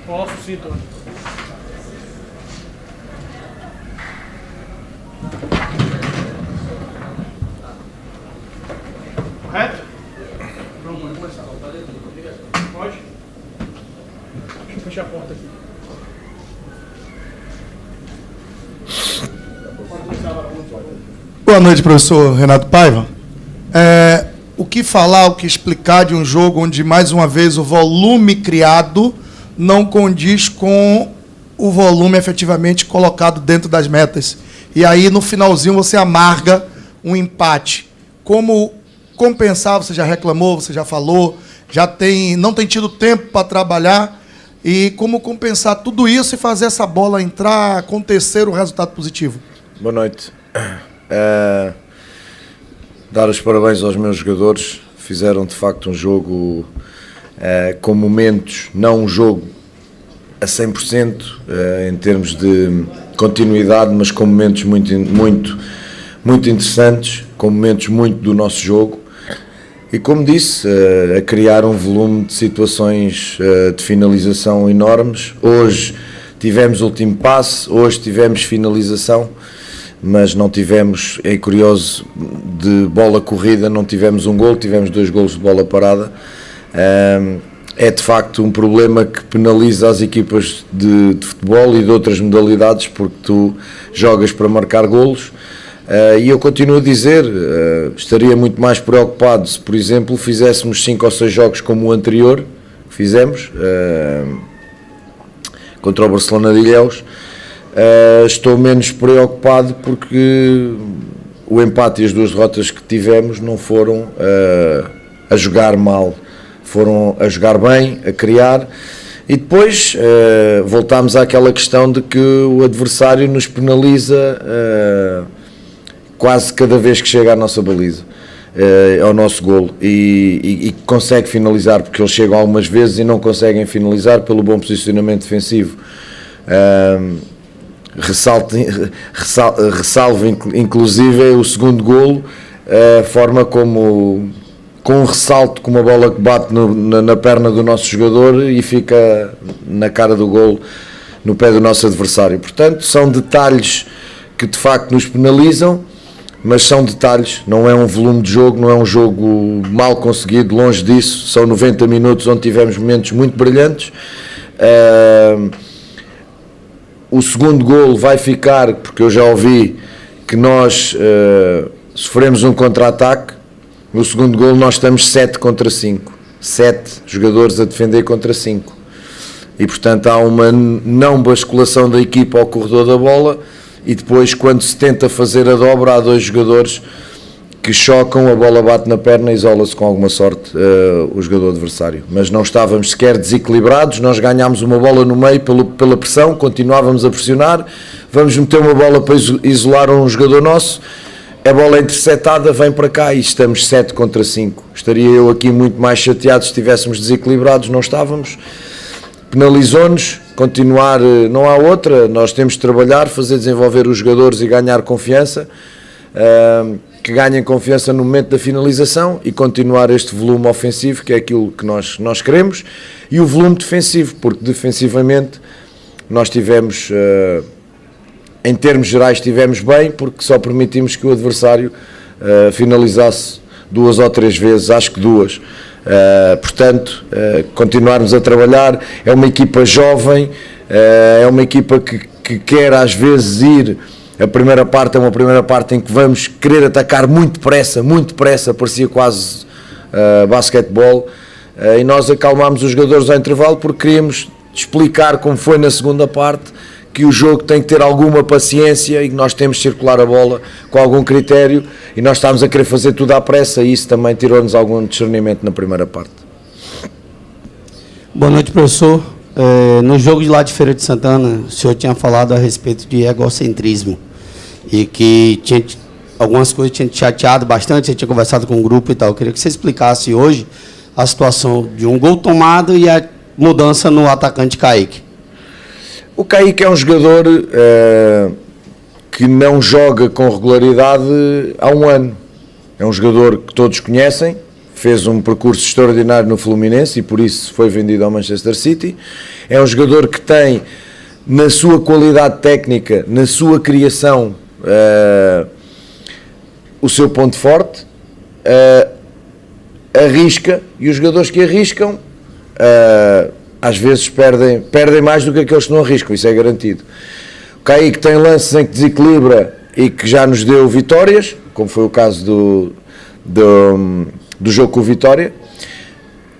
Posso sim, Tony. Correto? Pronto, pode começar. Pode? Deixa eu fechar a porta aqui. Pode começar agora, por favor. Boa noite, professor Renato Paiva. O que falar, o que explicar de um jogo onde, mais uma vez, o volume criado não condiz com o volume efetivamente colocado dentro das metas? E aí, no finalzinho, você amarga um empate. Como compensar? Você já reclamou, você já falou, não tem tido tempo para trabalhar. E como compensar tudo isso e fazer essa bola entrar, acontecer um resultado positivo? Boa noite. Dar os parabéns aos meus jogadores. Fizeram de facto um jogo com momentos, não um jogo a 100% em termos de continuidade, mas com momentos muito interessantes, com momentos muito do nosso jogo. E como disse, a criar um volume de situações de finalização enormes. Hoje tivemos último passe, hoje tivemos finalização, mas não tivemos, é curioso, de bola corrida, não tivemos um golo, tivemos 2 golos de bola parada. É de facto um problema que penaliza as equipas de futebol e de outras modalidades, porque tu jogas para marcar golos. E eu continuo a dizer, estaria muito mais preocupado se, por exemplo, fizéssemos 5 ou 6 jogos como o anterior que fizemos, contra o Barcelona de Ilhéus. Estou menos preocupado porque o empate e as 2 derrotas que tivemos não foram a jogar mal, foram a jogar bem, a criar. E depois voltámos àquela questão de que o adversário nos penaliza quase cada vez que chega à nossa baliza, ao nosso golo, e consegue finalizar, porque eles chegam algumas vezes e não conseguem finalizar pelo bom posicionamento defensivo. Ressalvo inclusive o segundo golo, a forma como, com um ressalto, com uma bola que bate na perna do nosso jogador e fica na cara do golo, no pé do nosso adversário. Portanto, são detalhes que de facto nos penalizam, mas são detalhes, não é um volume de jogo, não é um jogo mal conseguido, longe disso. São 90 minutos onde tivemos momentos muito brilhantes. O segundo golo vai ficar, porque eu já ouvi que nós sofremos um contra-ataque. No segundo golo nós estamos 7 contra 5, 7 jogadores a defender contra 5, e portanto há uma não basculação da equipa ao corredor da bola, e depois, quando se tenta fazer a dobra, há 2 jogadores que chocam, a bola bate na perna e isola-se com alguma sorte o jogador adversário. Mas não estávamos sequer desequilibrados, nós ganhámos uma bola no meio pela pressão, continuávamos a pressionar, vamos meter uma bola para isolar um jogador nosso, a bola é interceptada, vem para cá e estamos 7 contra 5. Estaria eu aqui muito mais chateado se estivéssemos desequilibrados, não estávamos. Penalizou-nos, continuar, não há outra, nós temos de trabalhar, fazer desenvolver os jogadores e ganhar confiança, que ganhem confiança no momento da finalização, e continuar este volume ofensivo, que é aquilo que nós queremos, e o volume defensivo, porque defensivamente nós tivemos, em termos gerais tivemos bem, porque só permitimos que o adversário finalizasse 2 ou 3 vezes, acho que 2. Portanto, continuarmos a trabalhar. É uma equipa jovem, é uma equipa que quer às vezes ir. A primeira parte é uma primeira parte em que vamos querer atacar muito depressa, parecia quase basquetebol, e nós acalmámos os jogadores ao intervalo porque queríamos explicar, como foi na segunda parte, que o jogo tem que ter alguma paciência e que nós temos de circular a bola com algum critério, e nós estávamos a querer fazer tudo à pressa, e isso também tirou-nos algum discernimento na primeira parte. Boa noite, professor. No jogo de lá de Feira de Santana, o senhor tinha falado a respeito de egocentrismo e que algumas coisas tinham te chateado bastante, você tinha conversado com o grupo e tal. Eu queria que você explicasse hoje a situação de um gol tomado e a mudança no atacante Kaique. O Kaique é um jogador que não joga com regularidade há um ano. É um jogador que todos conhecem, fez um percurso extraordinário no Fluminense e por isso foi vendido ao Manchester City. É um jogador que tem, na sua qualidade técnica, na sua criação, o seu ponto forte, arrisca, e os jogadores que arriscam às vezes perdem mais do que aqueles que não arriscam, isso é garantido. O Kaique tem lances em que desequilibra e que já nos deu vitórias, como foi o caso do jogo com o Vitória.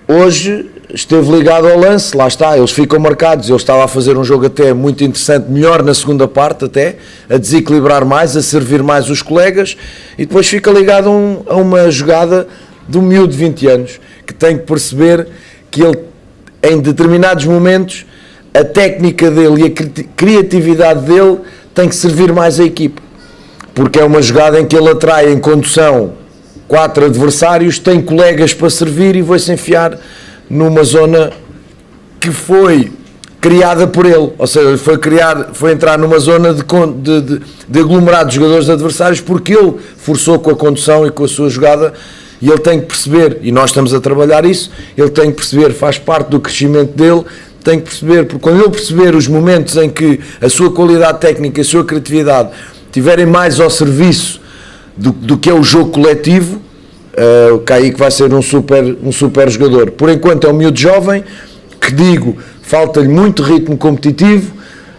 Hoje esteve ligado ao lance, lá está, eles ficam marcados, ele estava a fazer um jogo até muito interessante, melhor na segunda parte até, a desequilibrar mais, a servir mais os colegas, e depois fica ligado a uma jogada de um miúdo de 20 anos, que tem que perceber que ele, em determinados momentos, a técnica dele e a criatividade dele tem que servir mais a equipa, porque é uma jogada em que ele atrai em condução 4 adversários, tem colegas para servir e vai-se enfiar numa zona que foi criada por ele, ou seja, foi entrar numa zona de aglomerado de jogadores adversários, porque ele forçou com a condução e com a sua jogada, e ele tem que perceber, e nós estamos a trabalhar isso, ele tem que perceber, faz parte do crescimento dele, tem que perceber, porque quando ele perceber os momentos em que a sua qualidade técnica e a sua criatividade estiverem mais ao serviço do que é o jogo coletivo, o Kaique vai ser um super jogador. Por enquanto é um miúdo jovem, que digo, falta-lhe muito ritmo competitivo,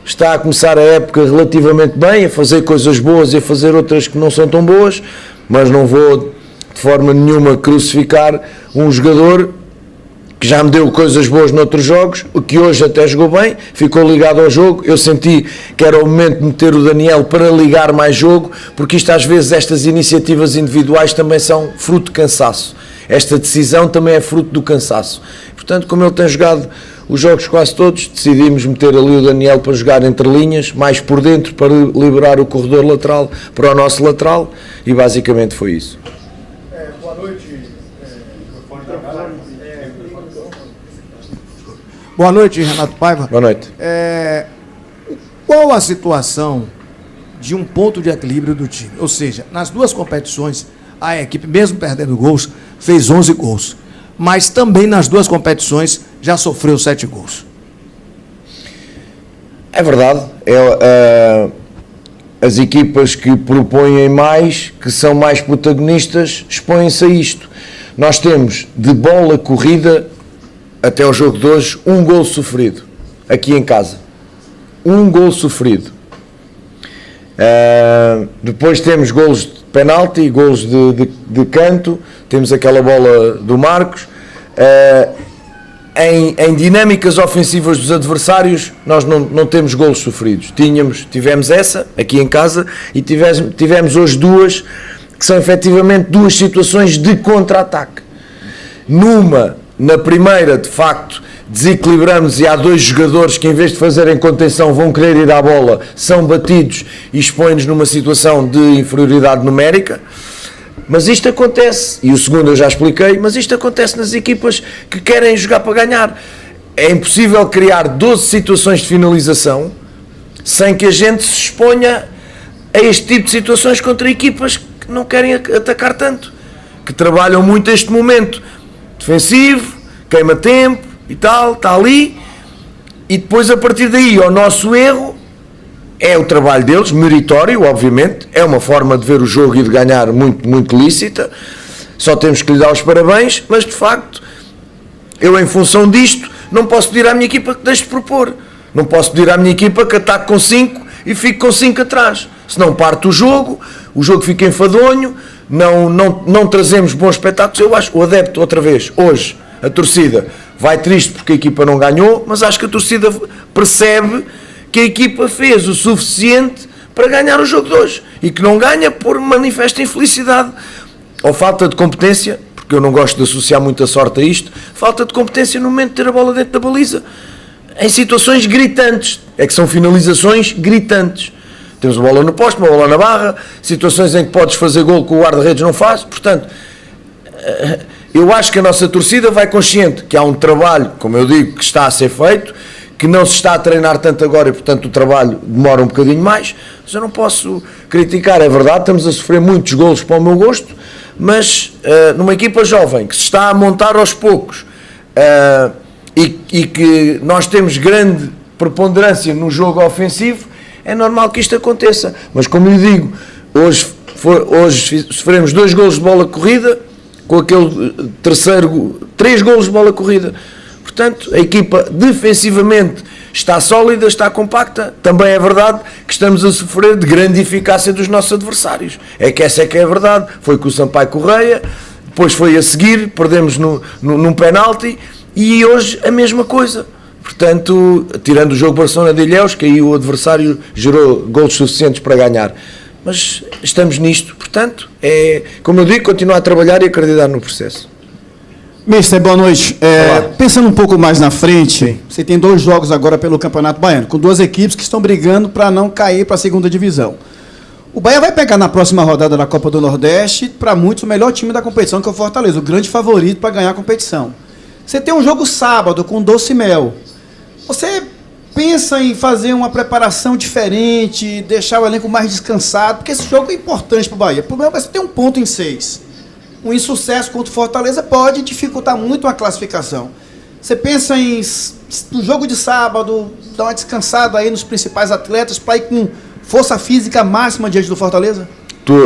está a começar a época relativamente bem, a fazer coisas boas e a fazer outras que não são tão boas, mas não vou de forma nenhuma crucificar um jogador que já me deu coisas boas noutros jogos, que hoje até jogou bem, ficou ligado ao jogo. Eu senti que era o momento de meter o Daniel para ligar mais jogo, porque isto às vezes, estas iniciativas individuais também são fruto de cansaço. Esta decisão também é fruto do cansaço. Portanto, como ele tem jogado os jogos quase todos, decidimos meter ali o Daniel para jogar entre linhas, mais por dentro, para liberar o corredor lateral para o nosso lateral, e basicamente foi isso. Boa noite. Boa noite, Renato Paiva. Boa noite. Qual a situação de um ponto de equilíbrio do time? Ou seja, nas duas competições, a equipe, mesmo perdendo gols, fez 11 gols. Mas também nas duas competições já sofreu 7 gols. É verdade. As equipas que propõem mais, que são mais protagonistas, expõem-se a isto. Nós temos de bola corrida, até o jogo de hoje, 1 gol sofrido, aqui em casa. 1 gol sofrido. Depois temos golos de penalti, golos de canto, temos aquela bola do Marcos. Em dinâmicas ofensivas dos adversários, nós não temos golos sofridos. Tivemos essa, aqui em casa, e tivemos hoje 2, que são efetivamente 2 situações de contra-ataque. Na primeira, de facto, desequilibramos e há 2 jogadores que, em vez de fazerem contenção, vão querer ir à bola, são batidos e expõem-nos numa situação de inferioridade numérica. Mas isto acontece, e o segundo eu já expliquei, mas isto acontece nas equipas que querem jogar para ganhar. É impossível criar 12 situações de finalização sem que a gente se exponha a este tipo de situações contra equipas que não querem atacar tanto, que trabalham muito este momento defensivo, queima tempo e tal, está ali, e depois a partir daí o nosso erro é o trabalho deles, meritório, obviamente, é uma forma de ver o jogo e de ganhar muito, muito lícita, só temos que lhe dar os parabéns, mas de facto, eu em função disto, não posso pedir à minha equipa que deixe de propor, não posso pedir à minha equipa que ataque com 5 e fique com 5 atrás, senão parte o jogo fica enfadonho, não trazemos bons espetáculos. Eu acho que o adepto, outra vez, hoje, a torcida vai triste porque a equipa não ganhou, mas acho que a torcida percebe que a equipa fez o suficiente para ganhar o jogo de hoje e que não ganha por manifesta infelicidade ou falta de competência, porque eu não gosto de associar muita sorte a isto, falta de competência no momento de ter a bola dentro da baliza, em situações gritantes, é que são finalizações gritantes. Temos uma bola no poste, uma bola na barra, situações em que podes fazer gol que o guarda-redes não faz. Portanto, eu acho que a nossa torcida vai consciente que há um trabalho, como eu digo, que está a ser feito, que não se está a treinar tanto agora e, portanto, o trabalho demora um bocadinho mais, mas eu não posso criticar, é verdade, estamos a sofrer muitos golos para o meu gosto, mas numa equipa jovem que se está a montar aos poucos e que nós temos grande preponderância no jogo ofensivo, é normal que isto aconteça. Mas como lhe digo, hoje sofremos 2 golos de bola corrida, com aquele terceiro, 3 golos de bola corrida. Portanto, a equipa defensivamente está sólida, está compacta. Também é verdade que estamos a sofrer de grande eficácia dos nossos adversários. É que essa é que é a verdade. Foi com o Sampaio Correia, depois foi a seguir, perdemos num penalti, e hoje a mesma coisa. Portanto, tirando o jogo Barcelona de Ilhéus, que aí o adversário gerou golos suficientes para ganhar. Mas estamos nisto, portanto, como eu digo, continuar a trabalhar e acreditar no processo. Mister, boa noite. Pensando um pouco mais na frente, você tem 2 jogos agora pelo Campeonato Baiano, com 2 equipes que estão brigando para não cair para a segunda divisão. O Bahia vai pegar na próxima rodada da Copa do Nordeste, para muitos, o melhor time da competição, que é o Fortaleza, o grande favorito para ganhar a competição. Você tem um jogo sábado com Doce Mel. Você pensa em fazer uma preparação diferente, deixar o elenco mais descansado, porque esse jogo é importante para o Bahia. O problema é que você tem um ponto em 6. Um insucesso contra o Fortaleza pode dificultar muito a classificação. Você pensa em, no jogo de sábado, dar uma descansada aí nos principais atletas para ir com força física máxima diante do Fortaleza?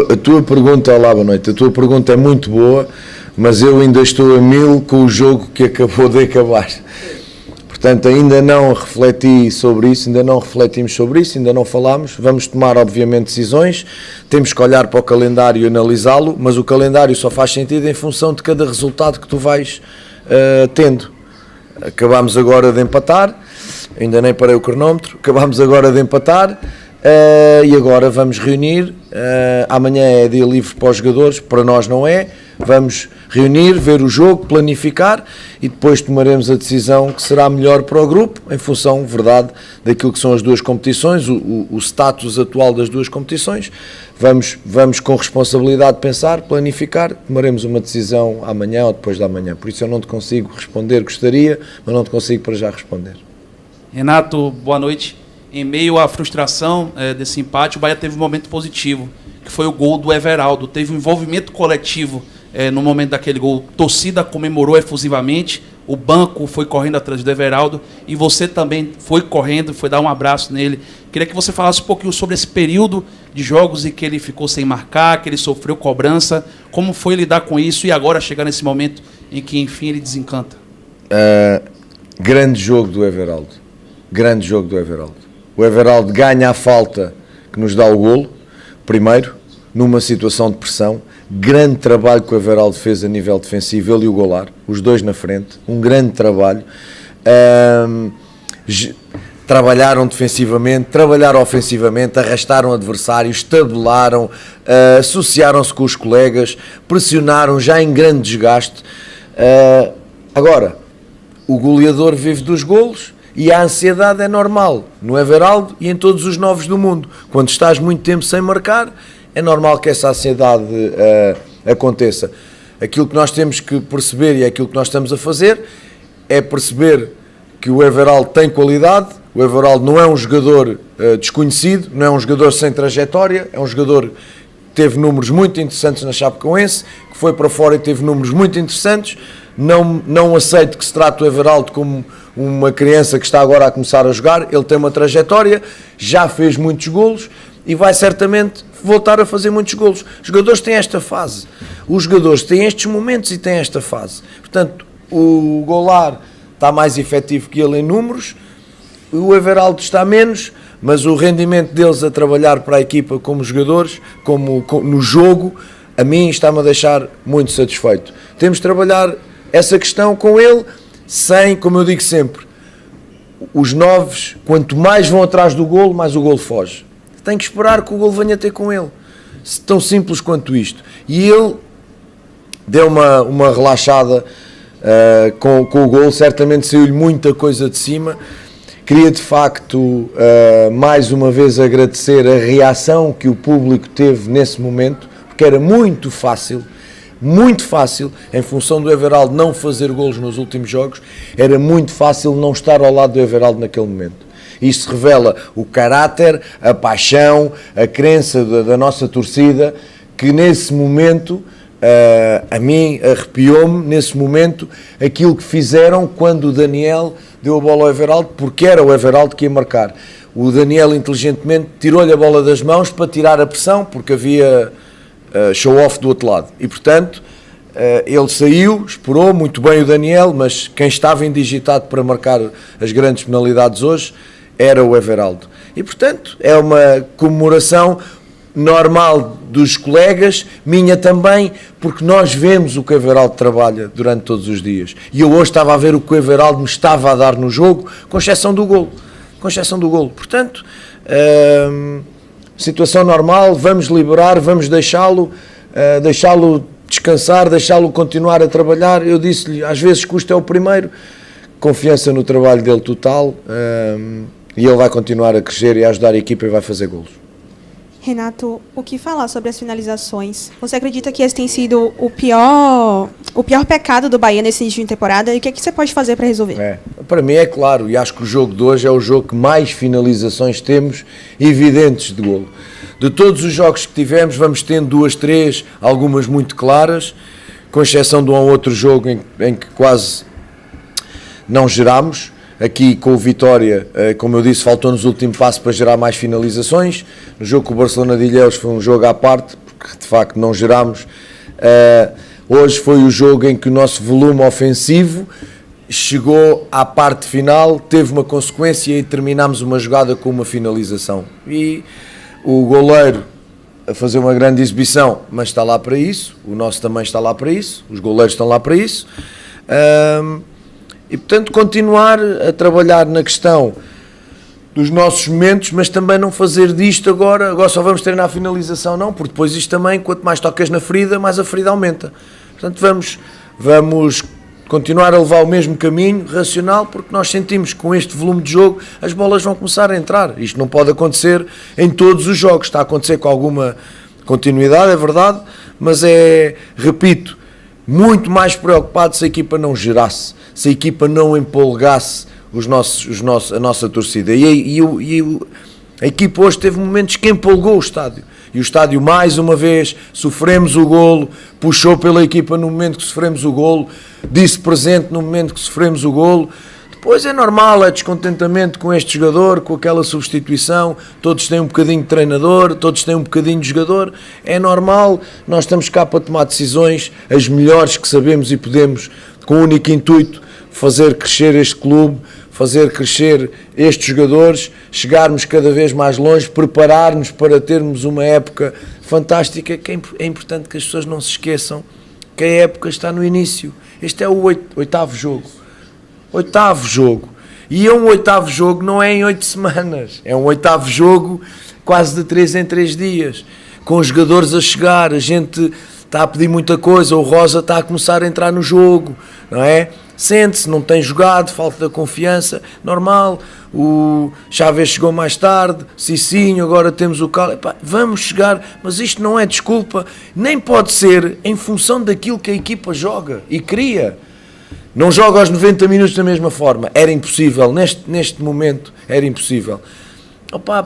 A tua pergunta, olá, boa noite, a tua pergunta é muito boa, mas eu ainda estou a 1000 com o jogo que acabou de acabar. Portanto, ainda não refleti sobre isso, ainda não refletimos sobre isso, ainda não falámos. Vamos tomar, obviamente, decisões. Temos que olhar para o calendário e analisá-lo, mas o calendário só faz sentido em função de cada resultado que tu vais tendo. Acabámos agora de empatar, ainda nem parei o cronómetro, acabámos agora de empatar e agora vamos reunir. Amanhã é dia livre para os jogadores, para nós não é. Vamos reunir, ver o jogo, planificar e depois tomaremos a decisão que será melhor para o grupo, em função, verdade, daquilo que são as 2 competições, o status atual das 2 competições. Vamos com responsabilidade pensar, planificar, tomaremos uma decisão amanhã ou depois da manhã. Por isso eu não te consigo responder, gostaria, mas não te consigo para já responder. Renato, boa noite. Em meio à frustração desse empate, o Bahia teve um momento positivo, que foi o gol do Everaldo. Teve um envolvimento coletivo no momento daquele gol. A torcida comemorou efusivamente, o banco foi correndo atrás do Everaldo e você também foi correndo, foi dar um abraço nele. Queria que você falasse um pouquinho sobre esse período de jogos em que ele ficou sem marcar, que ele sofreu cobrança, como foi lidar com isso e agora chegar nesse momento em que, enfim, ele desencanta. Grande jogo do Everaldo. Grande jogo do Everaldo. O Everaldo ganha a falta que nos dá o golo, primeiro, numa situação de pressão. Grande trabalho que o Everaldo fez a nível defensivo, ele e o Golar, os 2 na frente, um grande trabalho. Trabalharam defensivamente, trabalharam ofensivamente, arrastaram adversários, tabelaram, associaram-se com os colegas, pressionaram já em grande desgaste. Agora, o goleador vive dos golos e a ansiedade é normal no Everaldo e em todos os novos do mundo. Quando estás muito tempo sem marcar, é normal que essa ansiedade aconteça. Aquilo que nós temos que perceber, e é aquilo que nós estamos a fazer, é perceber que o Everaldo tem qualidade. O Everaldo não é um jogador desconhecido, não é um jogador sem trajetória, é um jogador que teve números muito interessantes na Chapecoense, que foi para fora e teve números muito interessantes. Não aceito que se trate o Everaldo como uma criança que está agora a começar a jogar. Ele tem uma trajetória, já fez muitos golos e vai certamente voltar a fazer muitos golos. Os jogadores têm esta fase, os jogadores têm estes momentos e têm esta fase. Portanto, o Golar está mais efetivo que ele em números, o Everaldo está menos, mas o rendimento deles a trabalhar para a equipa como jogadores, como no jogo, a mim está-me a deixar muito satisfeito. Temos de trabalhar essa questão com ele, sem, como eu digo sempre, os novos, quanto mais vão atrás do golo, mais o golo foge. Tem que esperar que o golo venha ter com ele. Tão simples quanto isto. E ele deu uma relaxada com o golo, certamente saiu-lhe muita coisa de cima. Queria de facto mais uma vez agradecer a reação que o público teve nesse momento, porque era muito fácil, em função do Everaldo não fazer golos nos últimos jogos, era muito fácil não estar ao lado do Everaldo naquele momento. Isto revela o caráter, a paixão, a crença da nossa torcida, que nesse momento A mim arrepiou-me nesse momento aquilo que fizeram quando o Daniel deu a bola ao Everaldo, porque era o Everaldo que ia marcar. O Daniel inteligentemente tirou-lhe a bola das mãos para tirar a pressão, porque havia show-off do outro lado. E portanto, ele saiu, esperou muito bem o Daniel, mas quem estava indigitado para marcar as grandes penalidades hoje era o Everaldo. E portanto, é uma comemoração normal dos colegas, minha também, porque nós vemos o que o Everaldo trabalha durante todos os dias. E eu hoje estava a ver o que o Everaldo me estava a dar no jogo, com exceção do golo. Portanto, situação normal, vamos liberar, vamos deixá-lo descansar, deixá-lo continuar a trabalhar. Eu disse-lhe, às vezes custo é o primeiro, confiança no trabalho dele total, e ele vai continuar a crescer e a ajudar a equipa e vai fazer golos. Renato, o que falar sobre as finalizações? Você acredita que esse tem sido o pior pecado do Bahia nesse início de temporada? E o que você pode fazer para resolver? Para mim é claro, e acho que o jogo de hoje é o jogo que mais finalizações temos evidentes de golo. De todos os jogos que tivemos, vamos tendo 2, 3, algumas muito claras, com exceção de um ou outro jogo em que quase não gerámos. Aqui com o Vitória, como eu disse, faltou-nos o último passo para gerar mais finalizações. No jogo com o Barcelona de Ilhéus foi um jogo à parte, porque de facto não gerámos. Hoje foi o jogo em que o nosso volume ofensivo chegou à parte final, teve uma consequência e terminámos uma jogada com uma finalização. E o goleiro a fazer uma grande exibição, mas está lá para isso, o nosso também está lá para isso, os goleiros estão lá para isso. E portanto continuar a trabalhar na questão dos nossos momentos, mas também não fazer disto agora só vamos treinar a finalização, não, porque depois isto também, quanto mais tocas na ferida, mais a ferida aumenta. Portanto vamos continuar a levar o mesmo caminho racional, porque nós sentimos que com este volume de jogo as bolas vão começar a entrar. Isto não pode acontecer em todos os jogos, está a acontecer com alguma continuidade, é verdade, mas repito, muito mais preocupado se a equipa não gerasse, se a equipa não empolgasse a nossa torcida. A equipa hoje teve momentos que empolgou o estádio. E o estádio, mais uma vez, sofremos o golo, puxou pela equipa no momento que sofremos o golo, disse presente no momento que sofremos o golo. Depois é normal, é descontentamento com este jogador, com aquela substituição, todos têm um bocadinho de treinador, todos têm um bocadinho de jogador, é normal, nós estamos cá para tomar decisões, as melhores que sabemos e podemos, com o único intuito, fazer crescer este clube, fazer crescer estes jogadores, chegarmos cada vez mais longe, preparar-nos para termos uma época fantástica, que é importante que as pessoas não se esqueçam que a época está no início. Este é o oitavo jogo. E um oitavo jogo não é em 8 semanas, é um oitavo jogo quase de 3 em 3 dias, com os jogadores a chegar, a gente está a pedir muita coisa, o Rosa está a começar a entrar no jogo, não é? Sente-se, não tem jogado, falta de confiança, normal, o Chávez chegou mais tarde, Cicinho, agora temos o Cal, vamos chegar, mas isto não é desculpa, nem pode ser em função daquilo que a equipa joga e cria. Não joga aos 90 minutos da mesma forma, era impossível, neste momento era impossível.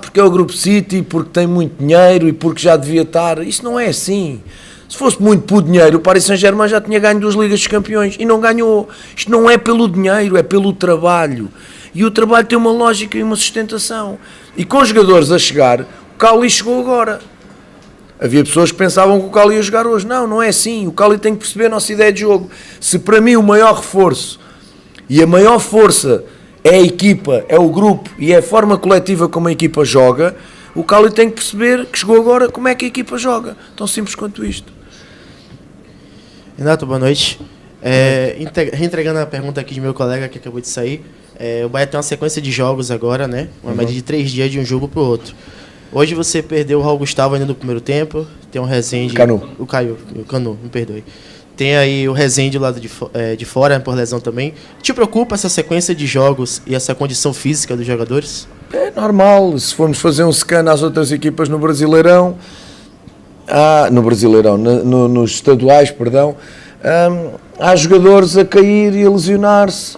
Porque é o Grupo City, porque tem muito dinheiro e porque já devia estar, isso não é assim. Se fosse muito por dinheiro, o Paris Saint-Germain já tinha ganho 2 Ligas dos Campeões e não ganhou. Isto não é pelo dinheiro, é pelo trabalho. E o trabalho tem uma lógica e uma sustentação. E com os jogadores a chegar, o Cauli chegou agora. Havia pessoas que pensavam que o Cauli ia jogar hoje. Não é assim. O Cauli tem que perceber a nossa ideia de jogo. Se para mim o maior reforço e a maior força é a equipa, é o grupo e é a forma coletiva como a equipa joga, o Cauli tem que perceber que chegou agora como é que a equipa joga. Tão simples quanto isto. Renato, boa noite. Reentregando a pergunta aqui de meu colega que acabou de sair, o Bahia tem uma sequência de jogos agora, né? Uma média de 3 dias de um jogo para o outro. Hoje você perdeu o Raul Gustavo ainda no primeiro tempo, tem um Rezende... O Canu, me perdoe. Tem aí o Rezende do lado de fora, por lesão também. Te preocupa essa sequência de jogos e essa condição física dos jogadores? É normal, se formos fazer um scan às outras equipas no Brasileirão, nos estaduais, perdão, há jogadores a cair e a lesionar-se.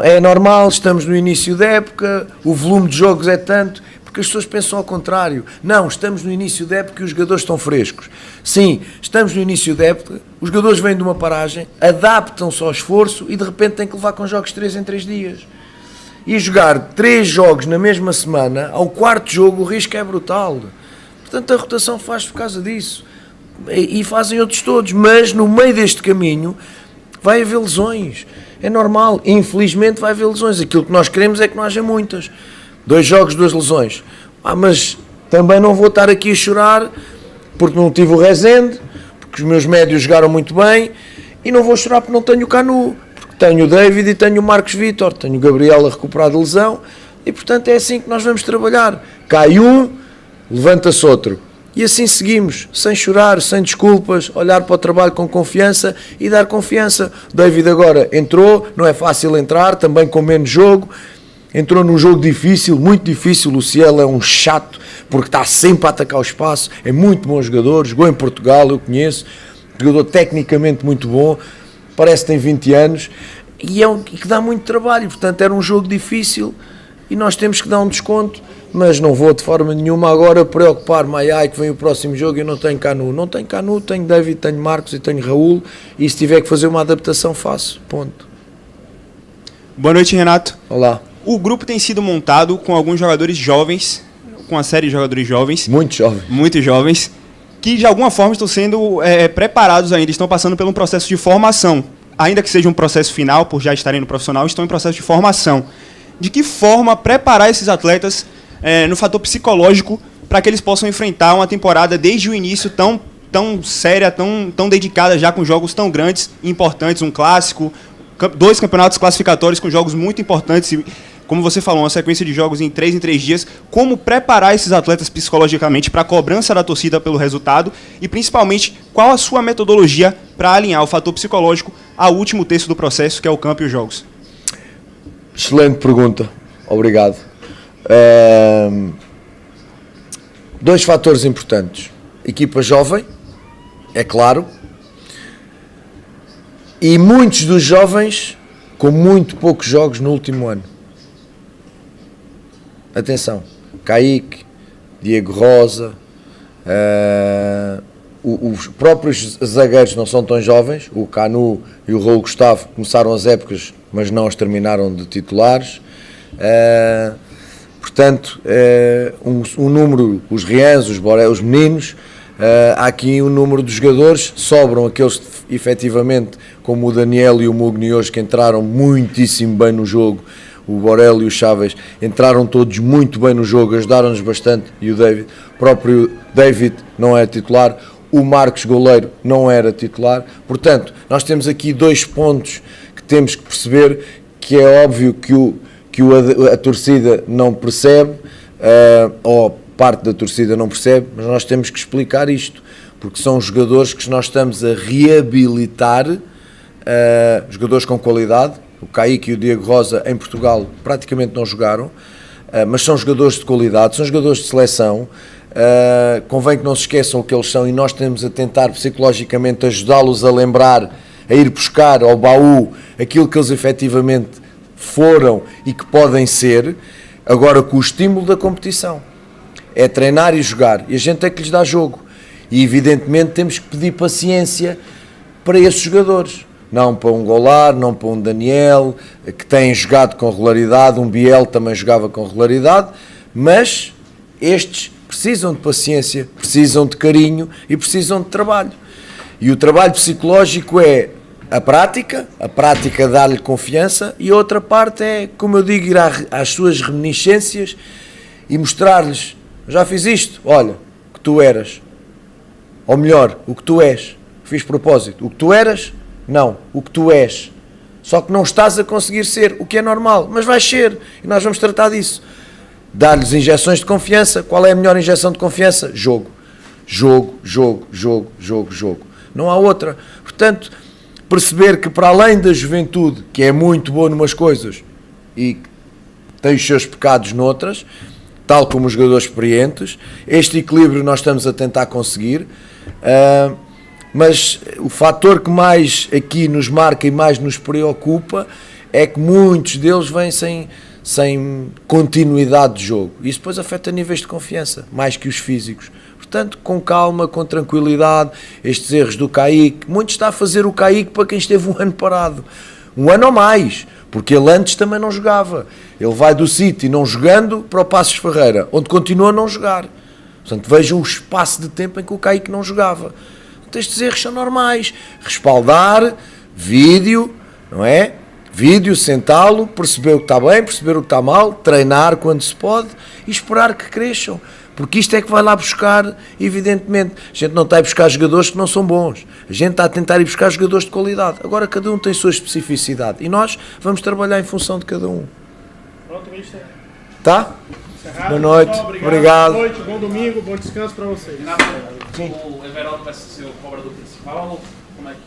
É normal, estamos no início da época, o volume de jogos é tanto, Porque as pessoas pensam ao contrário. Não, estamos no início da época e os jogadores estão frescos. Sim, estamos no início da época, os jogadores vêm de uma paragem, adaptam-se ao esforço e de repente têm que levar com jogos 3 em 3 dias. E jogar 3 jogos na mesma semana, ao 4º jogo o risco é brutal. Portanto, a rotação faz por causa disso. E fazem outros todos, mas no meio deste caminho vai haver lesões. É normal, infelizmente vai haver lesões. Aquilo que nós queremos é que não haja muitas. 2 jogos, 2 lesões. Mas também não vou estar aqui a chorar porque não tive o Rezende, porque os meus médios jogaram muito bem, e não vou chorar porque não tenho o Canu, porque tenho o David e tenho o Marcos Vítor, tenho o Gabriel a recuperar de lesão, e portanto é assim que nós vamos trabalhar. Cai um, levanta-se outro. E assim seguimos, sem chorar, sem desculpas, olhar para o trabalho com confiança e dar confiança. O David agora entrou, não é fácil entrar, também com menos jogo. Entrou num jogo difícil, muito difícil. O Cielo é um chato, porque está sempre a atacar o espaço. É muito bom jogador, jogou em Portugal, eu conheço. Jogador tecnicamente muito bom, parece que tem 20 anos. E que dá muito trabalho, portanto era um jogo difícil e nós temos que dar um desconto. Mas não vou de forma nenhuma agora preocupar-me, que vem o próximo jogo e eu não tenho Canu. Não tenho Canu, tenho David, tenho Marcos e tenho Raul, e se tiver que fazer uma adaptação, faço. Ponto. Boa noite, Renato. Olá. O grupo tem sido montado com alguns jogadores jovens, com uma série de jogadores jovens. Muito jovens. Muito jovens, que de alguma forma estão sendo preparados ainda, estão passando por um processo de formação. Ainda que seja um processo final, por já estarem no profissional, estão em processo de formação. De que forma preparar esses atletas no fator psicológico para que eles possam enfrentar uma temporada desde o início tão séria, tão dedicada já com jogos tão grandes e importantes, um clássico, 2 campeonatos classificatórios com jogos muito importantes e, como você falou, uma sequência de jogos em 3 dias. Como preparar esses atletas psicologicamente para a cobrança da torcida pelo resultado e, principalmente, qual a sua metodologia para alinhar o fator psicológico ao último terço do processo, que é o campo e os jogos? Excelente pergunta. Obrigado. 2 fatores importantes. Equipa jovem, é claro, e muitos dos jovens com muito poucos jogos no último ano. Atenção, Kaique, Diego Rosa, os próprios zagueiros não são tão jovens, o Canu e o Raul Gustavo começaram as épocas, mas não as terminaram de titulares. Portanto, um número, os Rians, os Boré, os meninos, há aqui um número de jogadores, sobram aqueles efetivamente, como o Daniel e o Mugni hoje, que entraram muitíssimo bem no jogo. O Borel e o Chaves entraram todos muito bem no jogo, ajudaram-nos bastante, e o David, próprio David não é titular, o Marcos goleiro não era titular. Portanto, nós temos aqui 2 pontos que temos que perceber, que é óbvio que a torcida não percebe, ou parte da torcida não percebe, mas nós temos que explicar isto, porque são jogadores que nós estamos a reabilitar, jogadores com qualidade. O Kaique e o Diego Rosa em Portugal praticamente não jogaram, mas são jogadores de qualidade, são jogadores de seleção. Convém que não se esqueçam o que eles são, e nós temos a tentar psicologicamente ajudá-los a lembrar, a ir buscar ao baú aquilo que eles efetivamente foram e que podem ser, agora com o estímulo da competição. É treinar e jogar, e a gente tem que lhes dar jogo, e evidentemente temos que pedir paciência para esses jogadores. Não para um Goulart, não para um Daniel, que têm jogado com regularidade, um Biel também jogava com regularidade, mas estes precisam de paciência, precisam de carinho e precisam de trabalho. E o trabalho psicológico é a prática dá-lhe confiança, e a outra parte é, como eu digo, ir às suas reminiscências e mostrar-lhes: já fiz isto, olha, o que tu eras. Ou melhor, o que tu és. Fiz propósito. O que tu eras, não, o que tu és. Só que não estás a conseguir ser, o que é normal, mas vais ser, e nós vamos tratar disso. Dar-lhes injeções de confiança. Qual é a melhor injeção de confiança? Jogo. Jogo, jogo, jogo, jogo, jogo. Não há outra. Portanto, perceber que para além da juventude, que é muito boa numas coisas e tem os seus pecados noutras, tal como os jogadores experientes, este equilíbrio nós estamos a tentar conseguir. Mas o fator que mais aqui nos marca e mais nos preocupa é que muitos deles vêm sem continuidade de jogo. Isso depois afeta níveis de confiança, mais que os físicos. Portanto, com calma, com tranquilidade, estes erros do Kaique, muito está a fazer o Kaique para quem esteve um ano parado. Um ano ou mais, porque ele antes também não jogava. Ele vai do City não jogando para o Passos Ferreira, onde continua a não jogar. Portanto, vejam o espaço de tempo em que o Kaique não jogava. Portanto, estes erros são normais. Respaldar, vídeo, não é? Vídeo, sentá-lo, perceber o que está bem, perceber o que está mal, treinar quando se pode e esperar que cresçam. Porque isto é que vai lá buscar, evidentemente. A gente não está a buscar jogadores que não são bons. A gente está a tentar ir buscar jogadores de qualidade. Agora cada um tem a sua especificidade. E nós vamos trabalhar em função de cada um. Pronto, mister. Tá? Encerrado. Boa noite. Pessoal, Obrigado. Boa noite, bom domingo, bom descanso para vocês. O Everaldo vai ser o cobrador principal? Como é que